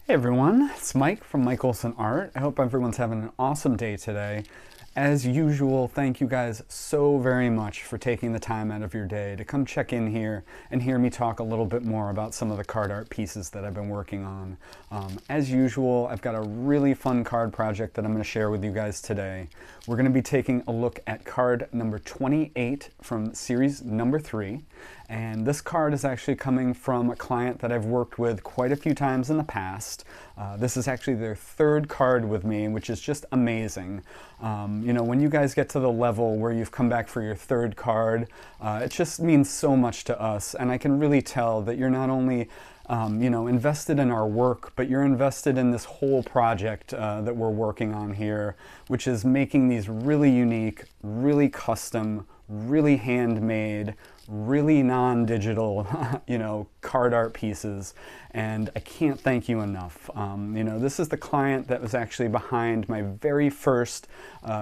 Hey everyone, it's Mike from Mike Olson Art. I hope everyone's having an awesome day today. As usual, thank you guys so very much for taking the time out of your day to come check in here and hear me talk a little bit more about some of the card art pieces that I've been working on. As usual, I've got a really fun card project that I'm going to share with you guys today. We're going to be taking a look at card number 28 from series number 3. And this card is actually coming from a client that I've worked with quite a few times in the past. This is actually their third card with me, which is just amazing. You know, when you guys get to the level where you've come back for your third card, it just means so much to us. And I can really tell that you're not only you know, invested in our work, but you're invested in this whole project that we're working on here, which is making these really unique, really custom, really handmade, really non-digital, you know, card art pieces. And I can't thank you enough. You know, this is the client that was actually behind my very first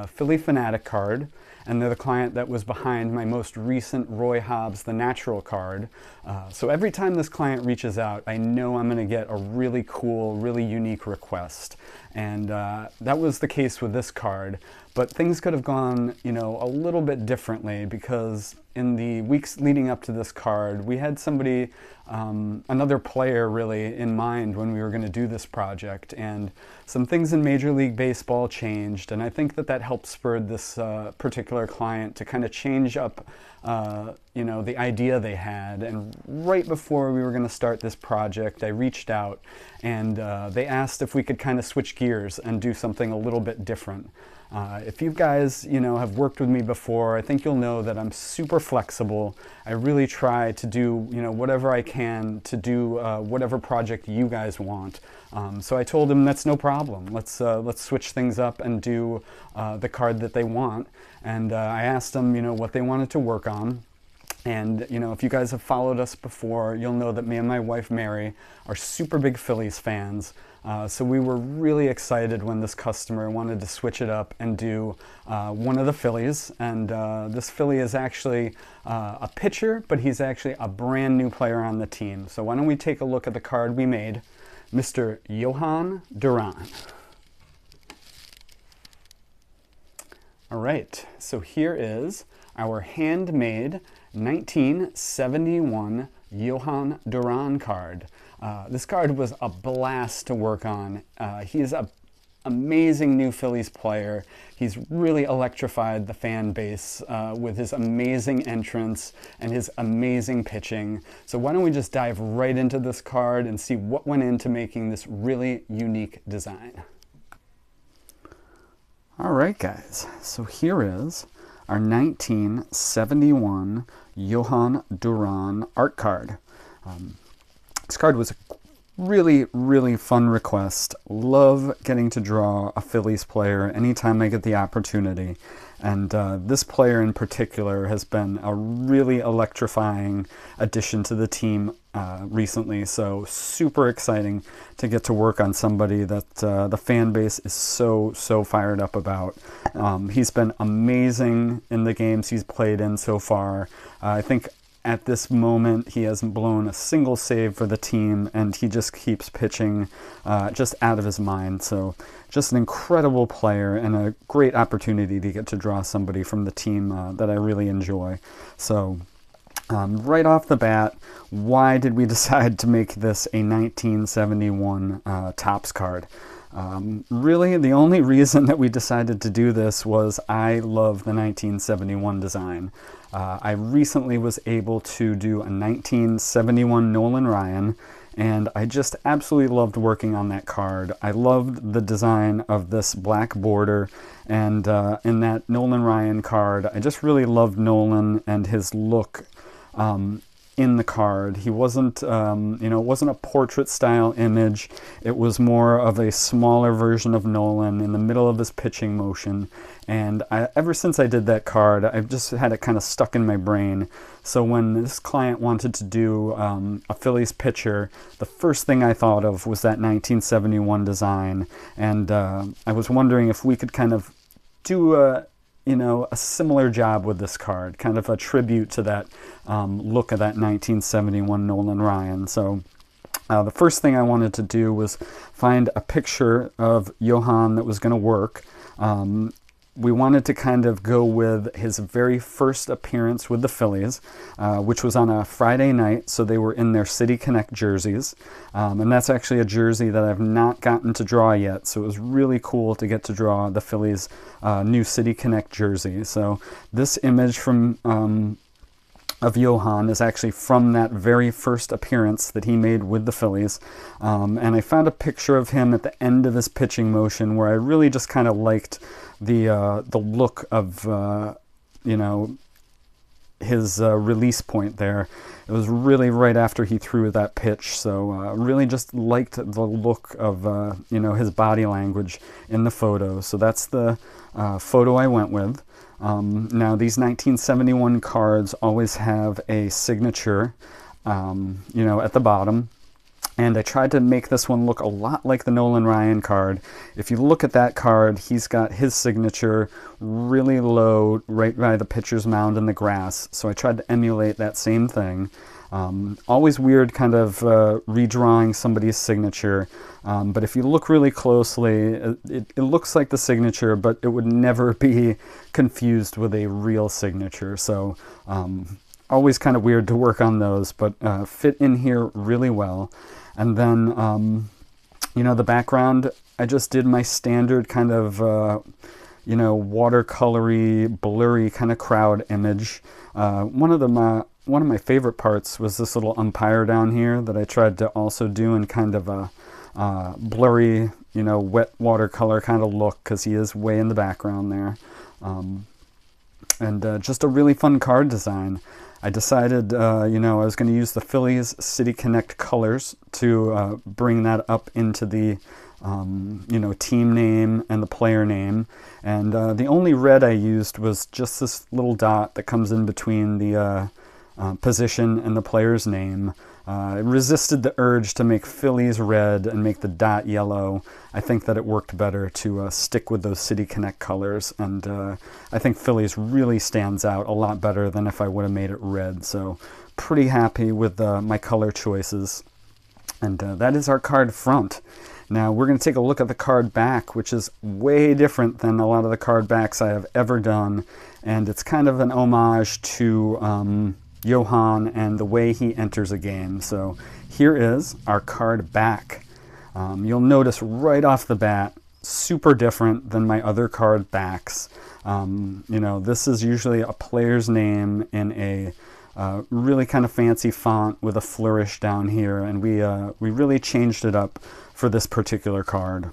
Philly Fanatic card. And they're the client that was behind my most recent Roy Hobbs The Natural card. So every time this client reaches out, I know I'm going to get a really cool, really unique request. And that was the case with this card. But things could have gone, you know, a little bit differently, because in the weeks leading up to this card, we had somebody, another player really, in mind when we were going to do this project. And some things in Major League Baseball changed, and I think that that helped spur this particular client to kind of change up, you know, the idea they had. And right before we were going to start this project, I reached out and they asked if we could kind of switch gears and do something a little bit different. If you guys, you know, have worked with me before, I think you'll know that I'm super flexible. I really try to do, you know, whatever I can to do whatever project you guys want. So I told him that's no problem. Let's switch things up and do the card that they want. And I asked them, you know, what they wanted to work on. And, you know, if you guys have followed us before, you'll know that me and my wife, Mary, are super big Phillies fans. So we were really excited when this customer wanted to switch it up and do one of the Phillies. And this Philly is actually a pitcher, but he's actually a brand new player on the team. So why don't we take a look at the card we made, Mr. Jhoan Duran. All right, so here is our handmade 1971 Jhoan Duran card. This card was a blast to work on. He is an amazing new Phillies player. He's really electrified the fan base with his amazing entrance and his amazing pitching. So why don't we just dive right into this card and see what went into making this really unique design. All right, guys, so here is our 1971 Jhoan Duran art card. This card was a really, really fun request. Love getting to draw a Phillies player anytime I get the opportunity. And this player in particular has been a really electrifying addition to the team recently. So super exciting to get to work on somebody that the fan base is so fired up about. He's been amazing in the games he's played in so far. I think at this moment, he hasn't blown a single save for the team, and he just keeps pitching just out of his mind. So just an incredible player and a great opportunity to get to draw somebody from the team that I really enjoy. So right off the bat, why did we decide to make this a 1971 Topps card? Really, the only reason that we decided to do this was I love the 1971 design. I recently was able to do a 1971 Nolan Ryan, and I just absolutely loved working on that card. I loved the design of this black border, and in that Nolan Ryan card, I just really loved Nolan and his look in the card. He wasn't, you know, it wasn't a portrait style image. It was more of a smaller version of Nolan in the middle of his pitching motion. And ever since I did that card, I've just had it kind of stuck in my brain. So when this client wanted to do a Phillies pitcher, the first thing I thought of was that 1971 design. And I was wondering if we could kind of do a similar job with this card, kind of a tribute to that look of that 1971 Nolan Ryan. So The first thing I wanted to do was find a picture of Jhoan that was going to work. We wanted to kind of go with his very first appearance with the Phillies, which was on a Friday night, so they were in their City Connect jerseys. And that's actually a jersey that I've not gotten to draw yet, so it was really cool to get to draw the Phillies' new City Connect jersey. So this image from of Jhoan is actually from that very first appearance that he made with the Phillies. And I found a picture of him at the end of his pitching motion where I really just kind of liked the look of, you know, his release point there. It was really right after he threw that pitch, so really just liked the look of, you know, his body language in the photo. So that's the photo I went with. Now, these 1971 cards always have a signature, you know, at the bottom. And I tried to make this one look a lot like the Nolan Ryan card. If you look at that card, he's got his signature really low right by the pitcher's mound in the grass. So I tried to emulate that same thing. Always weird kind of redrawing somebody's signature. But if you look really closely, it looks like the signature, but it would never be confused with a real signature. So always kind of weird to work on those, but fit in here really well. And then, you know, the background, I just did my standard kind of, you know, watercolory, blurry kind of crowd image. One of my favorite parts was this little umpire down here that I tried to also do in kind of a blurry, you know, wet watercolor kind of look, because he is way in the background there. And just a really fun card design. I decided, you know, I was going to use the Phillies City Connect colors to bring that up into the, you know, team name and the player name. And the only red I used was just this little dot that comes in between the position and the player's name. I resisted the urge to make Phillies red and make the dot yellow. I think that it worked better to stick with those City Connect colors, and I think Phillies really stands out a lot better than if I would have made it red. So pretty happy with my color choices. And that is our card front. Now we're going to take a look at the card back, which is way different than a lot of the card backs I have ever done, and it's kind of an homage to Jhoan and the way he enters a game. So here is our card back. You'll notice right off the bat, super different than my other card backs. You know, this is usually a player's name in a really kind of fancy font with a flourish down here, and we really changed it up for this particular card.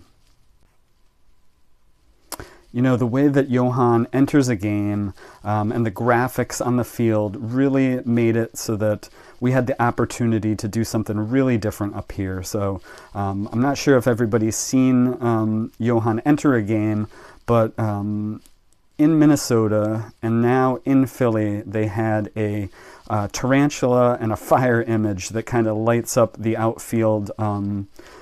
You know, the way that Jhoan enters a game and the graphics on the field really made it so that we had the opportunity to do something really different up here. So I'm not sure if everybody's seen Jhoan enter a game, but in Minnesota and now in Philly, they had a tarantula and a fire image that kind of lights up the outfield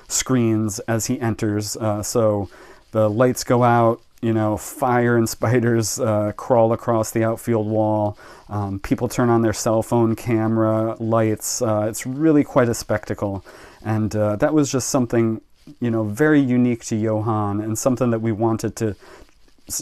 screens as he enters. So the lights go out, you know, fire and spiders crawl across the outfield wall. People turn on their cell phone camera lights. It's really quite a spectacle. And that was just something, you know, very unique to Jhoan, and something that we wanted to,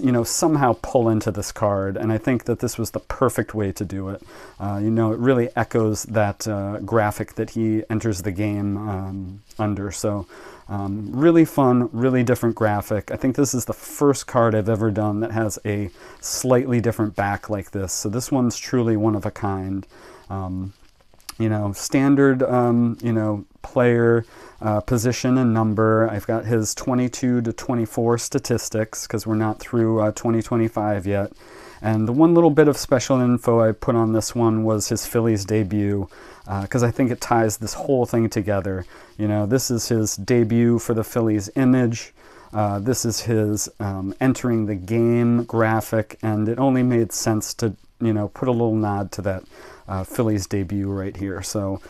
you know, somehow pull into this card. And I think that this was the perfect way to do it. You know, it really echoes that graphic that he enters the game under. So really fun, really different graphic. I think this is the first card I've ever done that has a slightly different back like this. So this one's truly one of a kind. You know, standard, you know, player position and number. I've got his 22 to 24 statistics because we're not through 2025 yet. And the one little bit of special info I put on this one was his Phillies debut, because I think it ties this whole thing together. You know, this is his debut for the Phillies image. This is his entering the game graphic, and it only made sense to, you know, put a little nod to that Phillies debut right here. So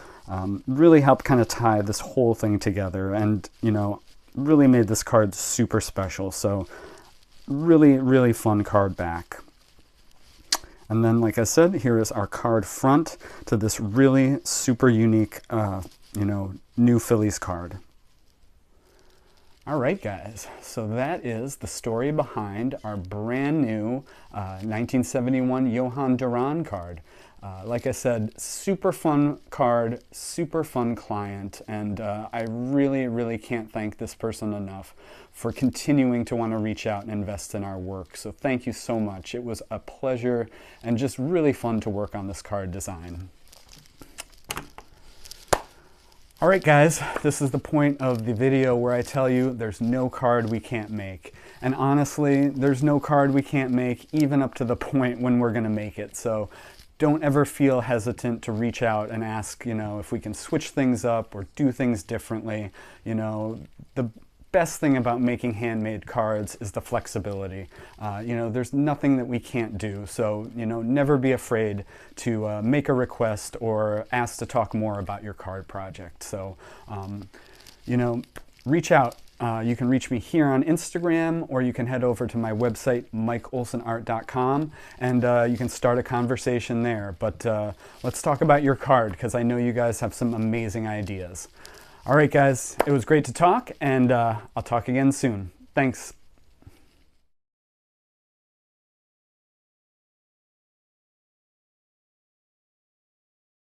really helped kind of tie this whole thing together, and, you know, really made this card super special. So really, really fun card back. And then, like I said, here is our card front to this really super unique new Phillies card. All right, guys, so that is the story behind our brand new 1971 Jhoan Duran card. Like I said, super fun card, super fun client, and I really, really can't thank this person enough for continuing to want to reach out and invest in our work. So thank you so much. It was a pleasure and just really fun to work on this card design. All right, guys, this is the point of the video where I tell you there's no card we can't make. And honestly, there's no card we can't make even up to the point when we're going to make it. So don't ever feel hesitant to reach out and ask, if we can switch things up or do things differently. The best thing about making handmade cards is the flexibility. There's nothing that we can't do. So, never be afraid to make a request or ask to talk more about your card project. So, reach out. You can reach me here on Instagram, or you can head over to my website, mikeolsonart.com, and you can start a conversation there. But let's talk about your card, because I know you guys have some amazing ideas. All right, guys, it was great to talk, and I'll talk again soon. Thanks.